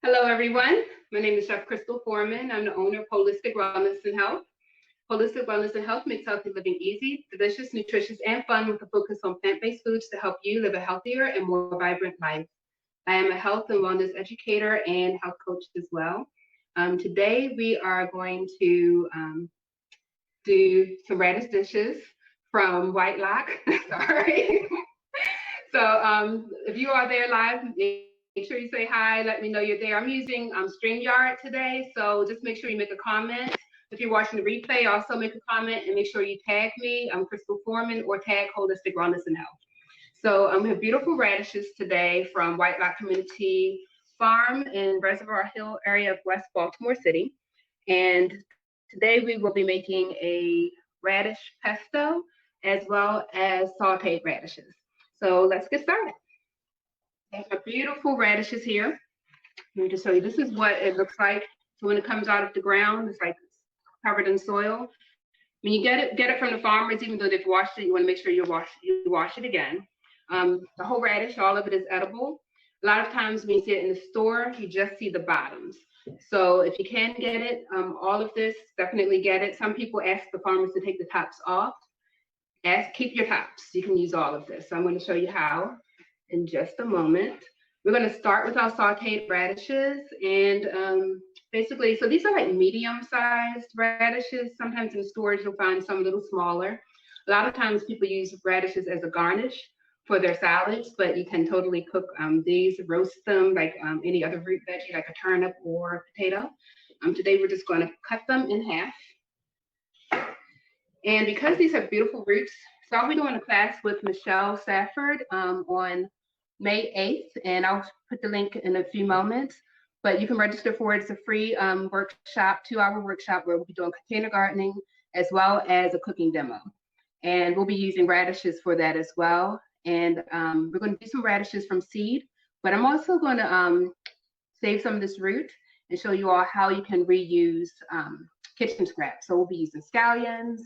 Hello, everyone. My name is Chef Crystal Foreman. I'm the owner of Holistic Wellness and Health. Holistic Wellness and Health makes healthy living easy, delicious, nutritious, and fun with a focus on plant-based foods to help you live a healthier and more vibrant life. I am a health and wellness educator and health coach as well. Today, we are going to do some radish dishes from White Lock. Sorry. So if you are there live, make sure you say hi, let me know you're there. I'm using StreamYard today, so just make sure you make a comment. If you're watching the replay, also make a comment and make sure you tag me. I'm Crystal Foreman, or tag Holistic Wellness and Health. So we have beautiful radishes today from White Lock Community Farm in Reservoir Hill area of West Baltimore City. And today we will be making a radish pesto as well as sauteed radishes. So let's get started. I have beautiful radishes here. Let me just show you. This is what it looks like. So when it comes out of the ground, it's like covered in soil. When you get it from the farmers, even though they've washed it, you want to make sure you wash it again. The whole radish, all of it is edible. A lot of times when you see it in the store, you just see the bottoms. So if you can get it, all of this, definitely get it. Some people ask the farmers to take the tops off. Keep your tops. You can use all of this. So I'm going to show you how in just a moment. We're going to start with our sauteed radishes, and basically, so these are like medium-sized radishes. Sometimes in stores you'll find some a little smaller. A lot of times people use radishes as a garnish for their salads, but you can totally cook these, roast them like any other root veggie, like a turnip or potato. Today we're just going to cut them in half. And because these have beautiful roots, so I'll be doing a class with Michelle Safford on May 8th, and I'll put the link in a few moments. But you can register for it. It's a free workshop, 2-hour workshop where we'll be doing container gardening as well as a cooking demo. And we'll be using radishes for that as well. And we're going to do some radishes from seed, but I'm also going to save some of this root and show you all how you can reuse kitchen scraps. So we'll be using scallions,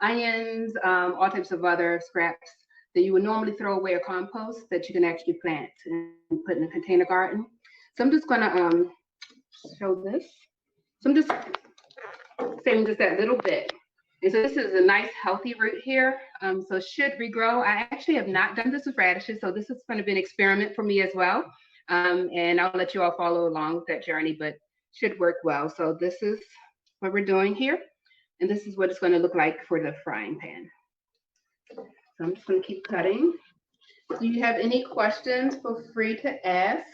onions, all types of other scraps that you would normally throw away or compost that you can actually plant and put in a container garden. So I'm just gonna show this. So I'm just saving just that little bit. And so this is a nice healthy root here. So it should regrow. I actually have not done this with radishes, so this is gonna be an experiment for me as well. And I'll let you all follow along with that journey, but should work well. So this is what we're doing here. And this is what it's gonna look like for the frying pan. So I'm just going to keep cutting. If you have any questions, feel free to ask.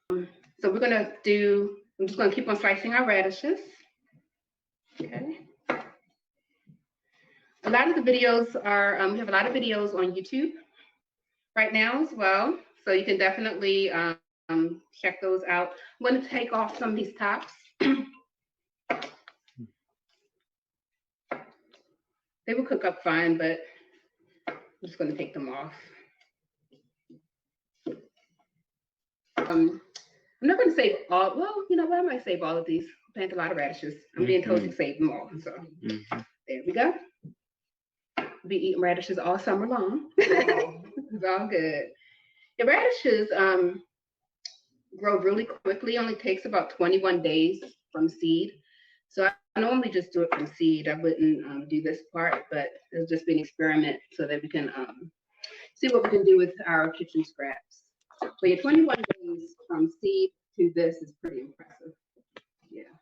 So we're going to do, I'm just going to keep on slicing our radishes. Okay. A lot of the videos are, we have a lot of videos on YouTube right now as well. So you can definitely check those out. I'm going to take off some of these tops. They will cook up fine, but I'm just going to take them off. I'm not going to save all, well, you know what, I might save all of these. I plant a lot of radishes. I'm being told to save them all, so there we go. We'll be eating radishes all summer long. It's all good. The radishes grow really quickly, only takes about 21 days from seed. So I normally just do it from seed. I wouldn't do this part, but it'll just be an experiment so that we can see what we can do with our kitchen scraps. So yeah, 21 days from seed to this is pretty impressive. Yeah.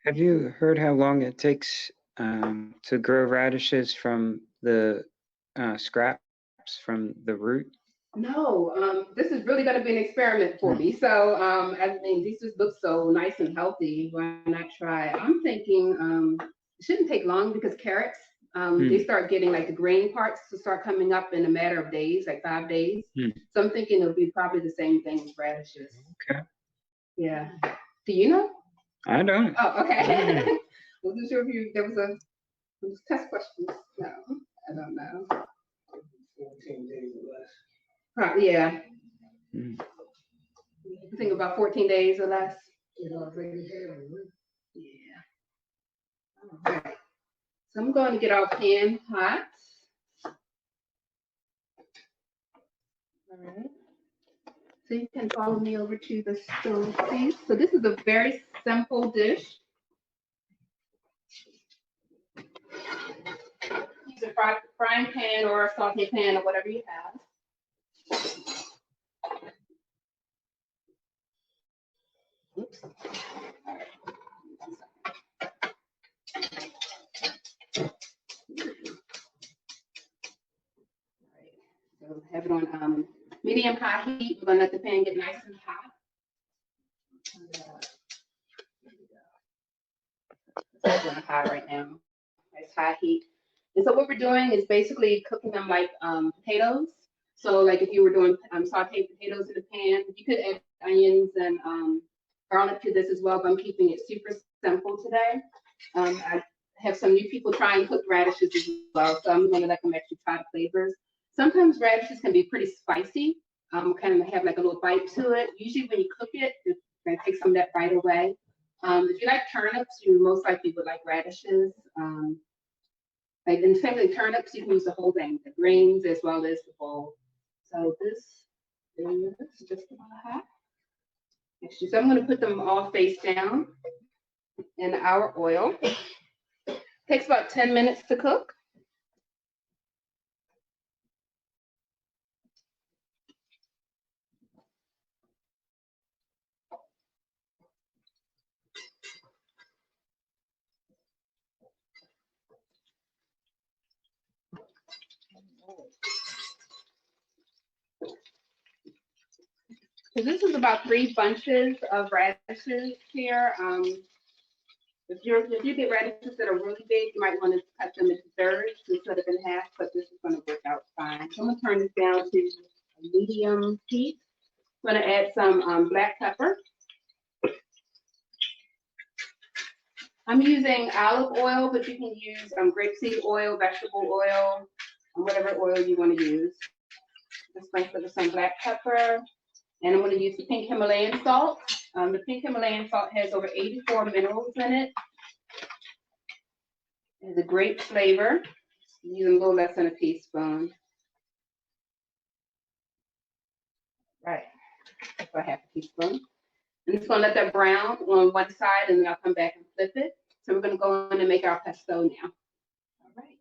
Have you heard how long it takes to grow radishes from the scraps from the root? No, this is really going to be an experiment for me. So, I mean, these just look so nice and healthy. Why not try? I'm thinking it shouldn't take long because carrots, they start getting like the green parts to start coming up in a matter of days, like 5 days. So I'm thinking it'll be probably the same thing with radishes. Okay. Yeah. Do you know? I don't. Oh, okay. Wasn't sure if there was a test question. No, I don't know. 14 days or less. Yeah. I think about 14 days or less. Yeah. All right. So I'm going to get our pan hot. All right. So you can follow me over to the stove, please. So this is a very simple dish. Use a frying pan or a saute pan or whatever you have. Oops. All right. So have it on medium high heat. We're gonna let the pan get nice and hot. It's on high right now. Nice high heat. And so what we're doing is basically cooking them like potatoes. So like if you were doing sauteed potatoes in the pan, you could add onions and garlic to this as well, but I'm keeping it super simple today. I have some new people trying cooked radishes as well, so I'm gonna let them actually try the flavors. Sometimes radishes can be pretty spicy, kind of have like a little bite to it. Usually when you cook it, it's gonna take some of that bite away. If you like turnips, you most likely would like radishes. Like in family turnips, you can use the whole thing, the greens as well as the bowl. So this is just about hot. So I'm going to put them all face down in our oil. Takes about 10 minutes to cook. So this is about 3 bunches of radishes here. If you get radishes that are really big, you might want to cut them into thirds instead of in half, but this is going to work out fine. So I'm going to turn this down to a medium heat. I'm going to add some black pepper. I'm using olive oil, but you can use grapeseed oil, vegetable oil, whatever oil you want to use. Just sprinkle with some black pepper. And I'm going to use the pink Himalayan salt. The pink Himalayan salt has over 84 minerals in it. It has a great flavor. Use a little less than a teaspoon. Right, about half a teaspoon. I'm just going to let that brown on one side, and then I'll come back and flip it. So we're going to go in and make our pesto now. All right.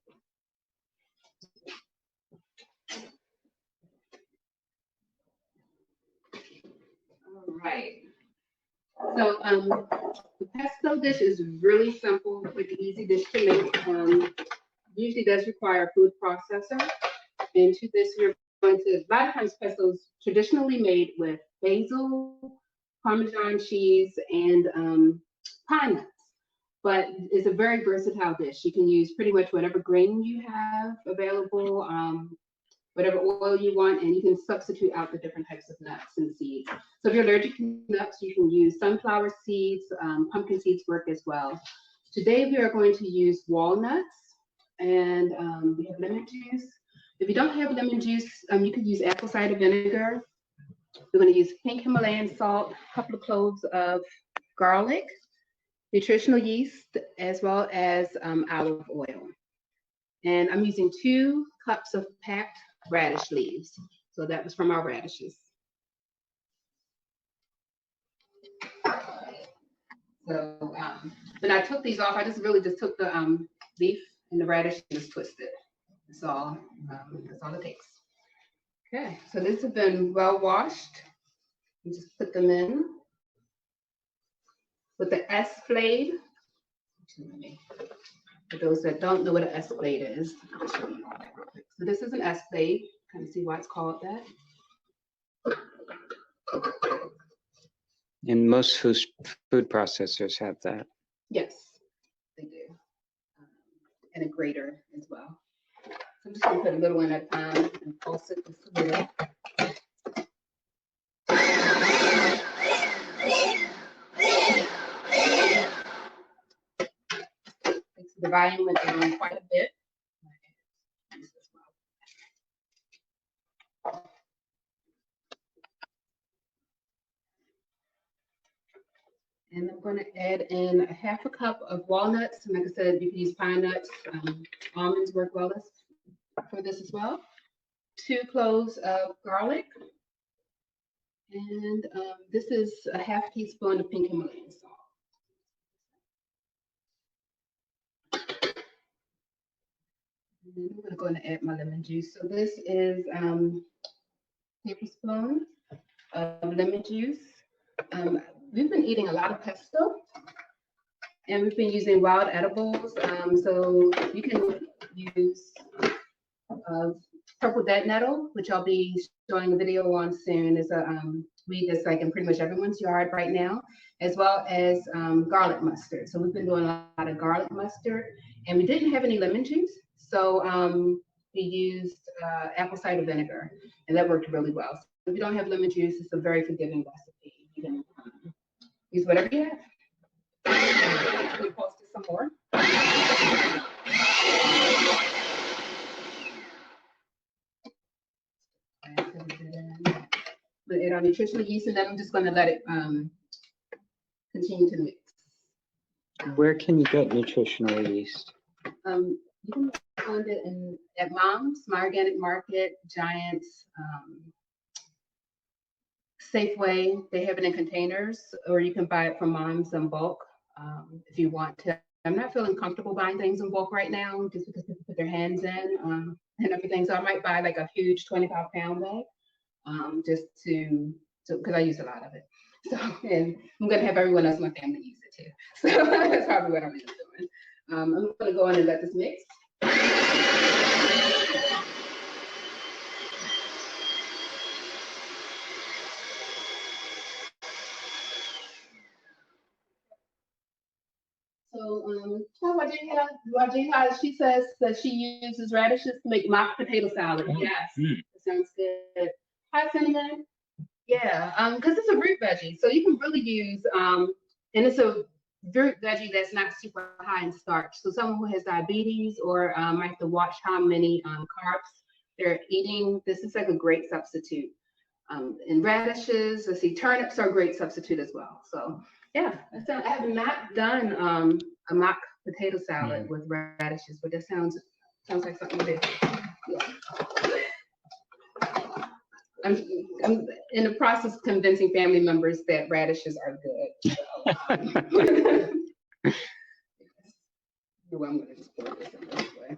All right. So the pesto dish is really simple, quick, easy dish to make. Usually does require a food processor. And to this, we're going to, a lot of times pesto is traditionally made with basil, Parmesan cheese, and pine nuts. But it's a very versatile dish. You can use pretty much whatever grain you have available, whatever oil you want, and you can substitute out the different types of nuts and seeds. So if you're allergic to nuts, you can use sunflower seeds, pumpkin seeds work as well. Today we are going to use walnuts, and we have lemon juice. If you don't have lemon juice, you could use apple cider vinegar. We're going to use pink Himalayan salt, a couple of cloves of garlic, nutritional yeast, as well as olive oil. And I'm using 2 cups of packed radish leaves. So that was from our radishes. So when I took these off, I just took the leaf and the radish and just twisted. That's all it takes. Okay, so this has been well washed. You just put them in with the S-blade. For those that don't know what an S-blade is, I'll show you all that real quick. So this is an S-blade. Kind of see why it's called that. And most food processors have that. Yes, they do. And a grater as well. So I'm just going to put a little in at a time and pulse it just a little. The volume went down quite a bit. And I'm going to add in a half a cup of walnuts. And like I said, you can use pine nuts. Almonds work well for this as well. 2 cloves of garlic, and this is a half teaspoon of pink Himalayan salt. And then I'm going to add my lemon juice. So this is tablespoon of lemon juice. We've been eating a lot of pesto, and we've been using wild edibles. So you can use purple dead nettle, which I'll be showing a video on soon. Is a weed that's like in pretty much everyone's yard right now, as well as garlic mustard. So we've been doing a lot of garlic mustard, and we didn't have any lemon juice, so we used apple cider vinegar, and that worked really well. So if you don't have lemon juice, it's a very forgiving recipe. You can use whatever you have. We posted some more. But add our nutritional yeast, and then I'm just going to let it continue to mix. Where can you get nutritional yeast? You can find it at Mom's, My Organic Market, Giants, Safeway. They have it in containers, or you can buy it from Mom's in bulk if you want to. I'm not feeling comfortable buying things in bulk right now, just because people put their hands in and everything. So I might buy like a huge 25-pound bag, just to because I use a lot of it. So, and I'm gonna have everyone else in my family use it too. So that's probably what I'm doing. I'm gonna go in and let this mix. So, Wajiha, she says that she uses radishes to make mock potato salad. Yes, that sounds good. Hi, Cinnamon. Yeah, because it's a root veggie, so you can really use, and it's a root veggie that's not super high in starch. So someone who has diabetes or might have to watch how many carbs they're eating, this is like a great substitute. And radishes, let's see, turnips are a great substitute as well. So yeah, I have not done a mock potato salad with radishes, but that sounds like something to do. Yeah. I'm in the process of convincing family members that radishes are good. So, I'm going to just pour this in this way.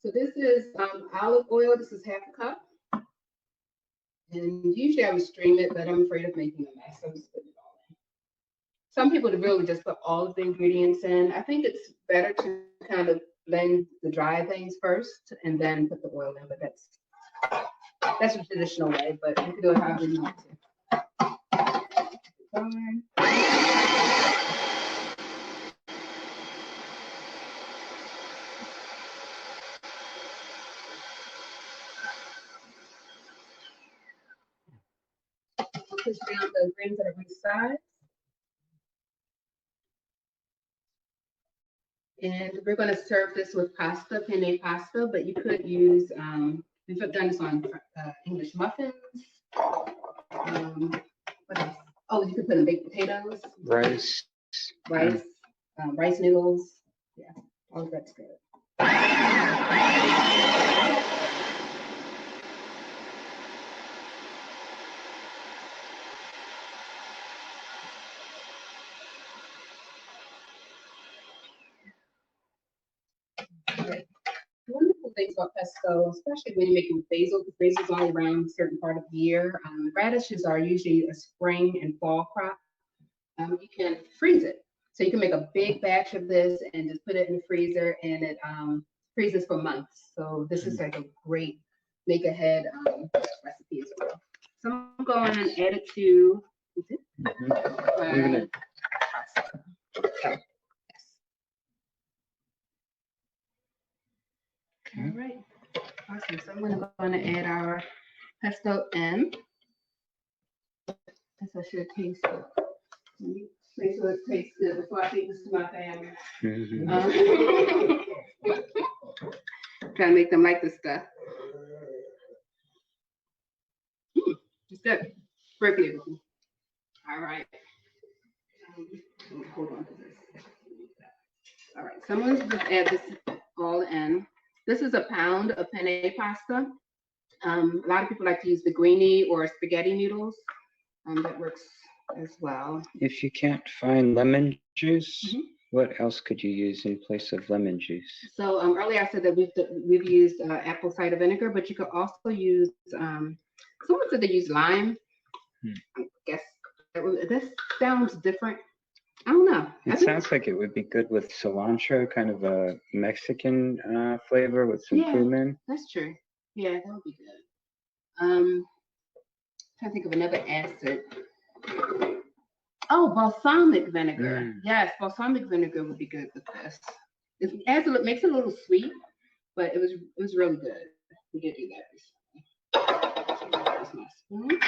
So this is olive oil. This is half a cup. And usually I would stream it, but I'm afraid of making a mess. I'm just putting it all in. Some people would really just put all of the ingredients in. I think it's better to kind of blend the dry things first and then put the oil in, but that's a traditional way, but you can do it however you want to. Push down the greens that are on the sides. And we're going to serve this with pasta, penne pasta, but you could use, we've done this on English muffins. What else? Oh, you could put in baked potatoes. Rice. Rice noodles. Yeah, all of that's good. Wonderful things about pesto, especially when you're making with basil, because basil's only around a certain part of the year. Radishes are usually a spring and fall crop. You can freeze it. So you can make a big batch of this and just put it in the freezer, and it freezes for months. So this is like a great make ahead recipe as well. So I'm going and add it to pasta. All right, awesome. So I'm going to add our pesto in. Guess I should taste it. Make sure it tastes good before I feed this to my family. Trying to make them like this stuff. It's good. Very beautiful. All right. Hold on to this. All right, so I'm going to just add this all in. This is a pound of penne pasta. A lot of people like to use the greenie or spaghetti noodles. That works as well. If you can't find lemon juice, what else could you use in place of lemon juice? So earlier I said that we've used apple cider vinegar, but you could also use. Someone said they use lime. I guess this sounds different. I don't know. It sounds like it would be good with cilantro, kind of a Mexican flavor with some cumin. That's true. Yeah, that would be good. Trying to think of another acid. Oh, balsamic vinegar. Yes, balsamic vinegar would be good with this. It makes it a little sweet, but it was really good. We did do that recently. Here's my spoon.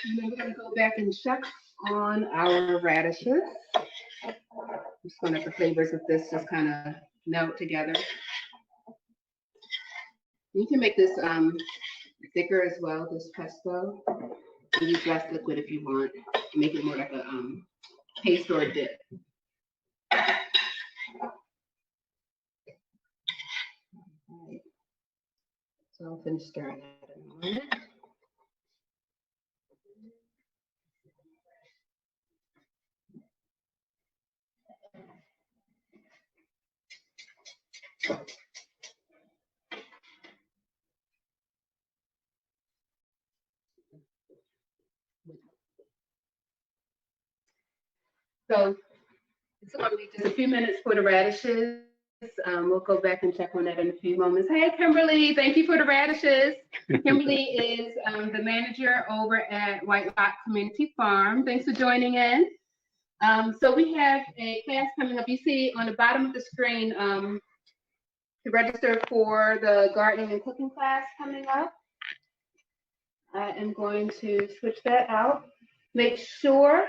And then we're gonna go back and check on our radishes. I'm just gonna let the flavors of this just kind of melt together. You can make this thicker as well, this pesto. And use less liquid if you want. Make it more like a paste or a dip. Right. So I'll finish stirring that in a moment. So it's going to be just a few minutes for the radishes. We'll go back and check on that in a few moments. Hey, Kimberly, thank you for the radishes. Kimberly is the manager over at White Rock Community Farm. Thanks for joining in. So we have a class coming up. You see on the bottom of the screen to register for the gardening and cooking class coming up. I am going to switch that out. Make sure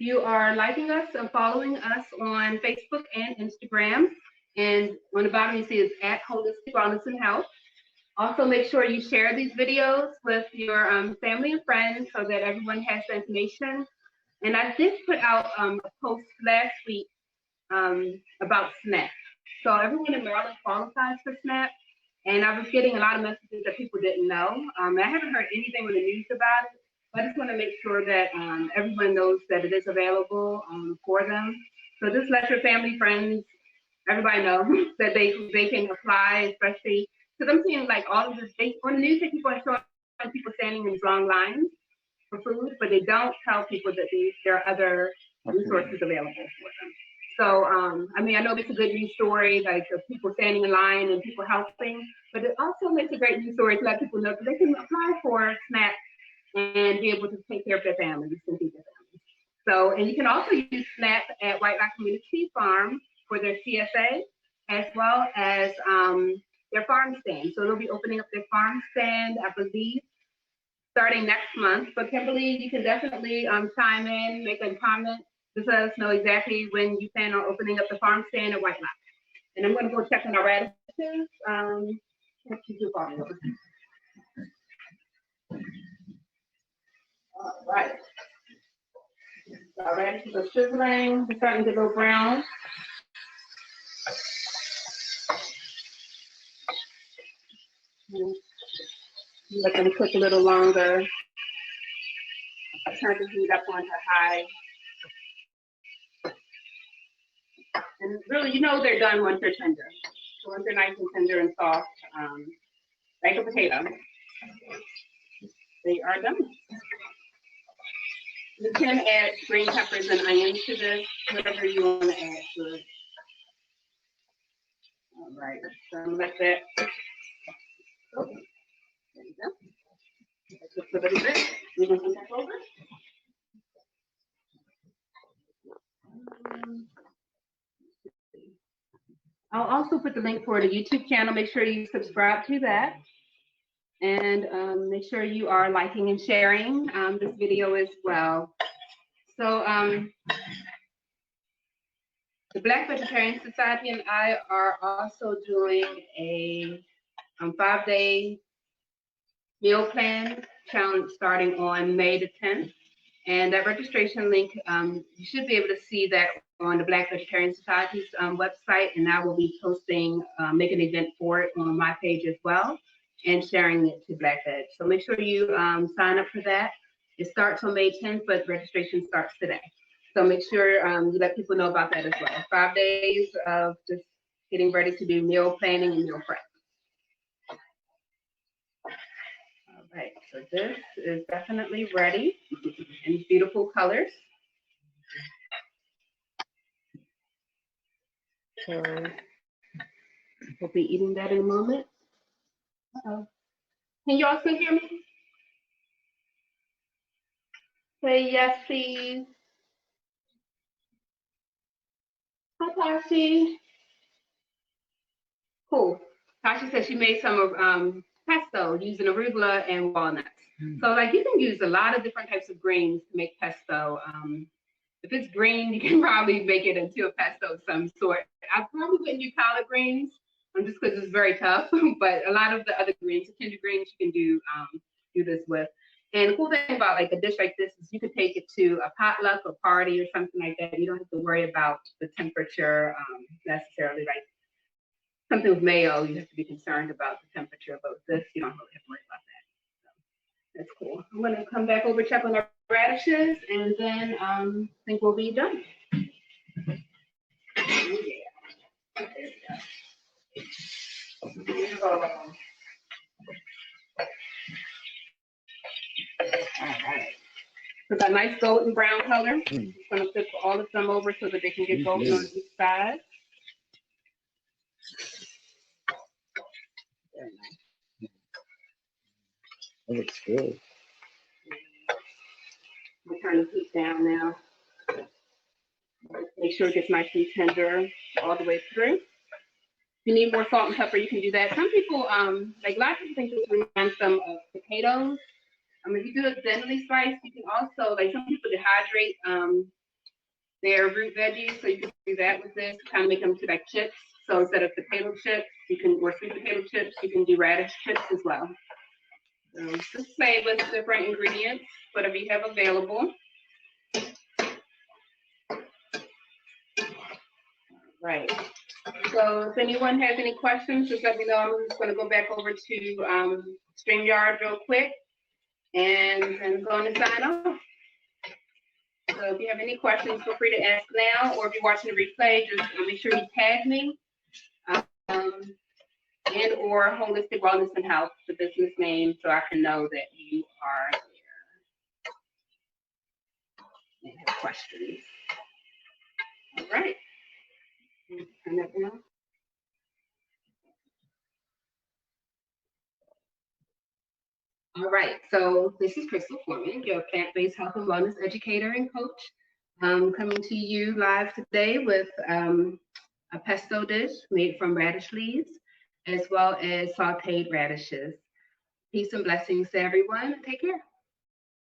you are liking us and following us on Facebook and Instagram. And on the bottom you see is at Holistic Wellness and Health. Also make sure you share these videos with your family and friends so that everyone has the information. And I did put out a post last week about SNAP. So everyone in Maryland qualifies for SNAP. And I was getting a lot of messages that people didn't know. I haven't heard anything on the news about it. I just want to make sure that everyone knows that it is available for them. So just let your family, friends, everybody know that they can apply, especially because I'm seeing like all of this. On the news, they keep on showing people standing in long lines for food, but they don't tell people that there are other resources available for them. So, I mean, I know it's a good news story, like the people standing in line and people helping, but it also makes a great news story to let people know that they can apply for SNAP and be able to take care of their families and feed their families. So, and you can also use SNAP at White Rock Community Farm for their CSA, as well as their farm stand. So they'll be opening up their farm stand, I believe, starting next month. But Kimberly, you can definitely chime in, make a comment, just let us know exactly when you plan on opening up the farm stand at White Rock. And I'm going to go check on our radishes. What you do, Bobby? All right. Our radishes are sizzling. They're starting to go brown. Let them cook a little longer. Turn the heat up onto high. And really, you know they're done once they're tender. So once they're nice and tender and soft, like a potato, they are done. You can add green peppers and onions to this, whatever you want to add to it. All right, so I'm gonna let that. Oh, there you go. Just a little bit. We're going to come back over. I'll also put the link for the YouTube channel. Make sure you subscribe to that. And make sure you are liking and sharing this video as well. So the Black Vegetarian Society and I are also doing a 5-day meal plan challenge starting on May the 10th. And that registration link, you should be able to see that on the Black Vegetarian Society's website, and I will be posting, make an event for it on my page as well, and sharing it to Black Veg. So make sure you sign up for that. It starts on May 10th, but registration starts today. So make sure you let people know about that as well. 5 days of just getting ready to do meal planning and meal prep. All right, so this is definitely ready in beautiful colors. So we'll be eating that in a moment. Uh-oh. Can you all still hear me? Say yes, please. Hi, Tashi. Cool. Tashi said she made some of pesto using arugula and walnuts. So like you can use a lot of different types of greens to make pesto. If it's green, you can probably make it into a pesto of some sort. I probably wouldn't do collard greens, just because it's very tough. But a lot of the other greens, the tender greens, you can do this with. And the cool thing about like a dish like this is you could take it to a potluck or party or something like that. You don't have to worry about the temperature necessarily. Like something with mayo, you have to be concerned about the temperature. But with this, you don't really have to worry about that. That's cool. I'm going to come back over, check on our radishes, and then I think we'll be done. Oh, yeah. All right. So that nice golden brown color. I'm just going to flip all of them over so that they can get golden on each side. Very nice. That looks good. I'm going to turn the heat down now. Make sure it gets nice and tender all the way through. If you need more salt and pepper, you can do that. Some people, like a lot of people think this reminds them of potatoes. If you do it thinly sliced, you can also, like some people dehydrate their root veggies, so you can do that with this, kind of make them to like chips. So instead of potato chips, you can, or sweet potato chips, you can do radish chips as well. So just play with different ingredients, whatever you have available. Right. So if anyone has any questions, just let me know. I'm just going to go back over to StreamYard real quick and go on and sign off. So if you have any questions, feel free to ask now, or if you're watching the replay, just make sure you tag me and or Holistic Wellness and Health, the business name, so I can know that you are there and have questions. All right. Turn that down. All right, so this is Crystal Foreman, your plant-based health and wellness educator and coach, coming to you live today with a pesto dish made from radish leaves, as well as sauteed radishes. Peace and blessings to everyone. Take care.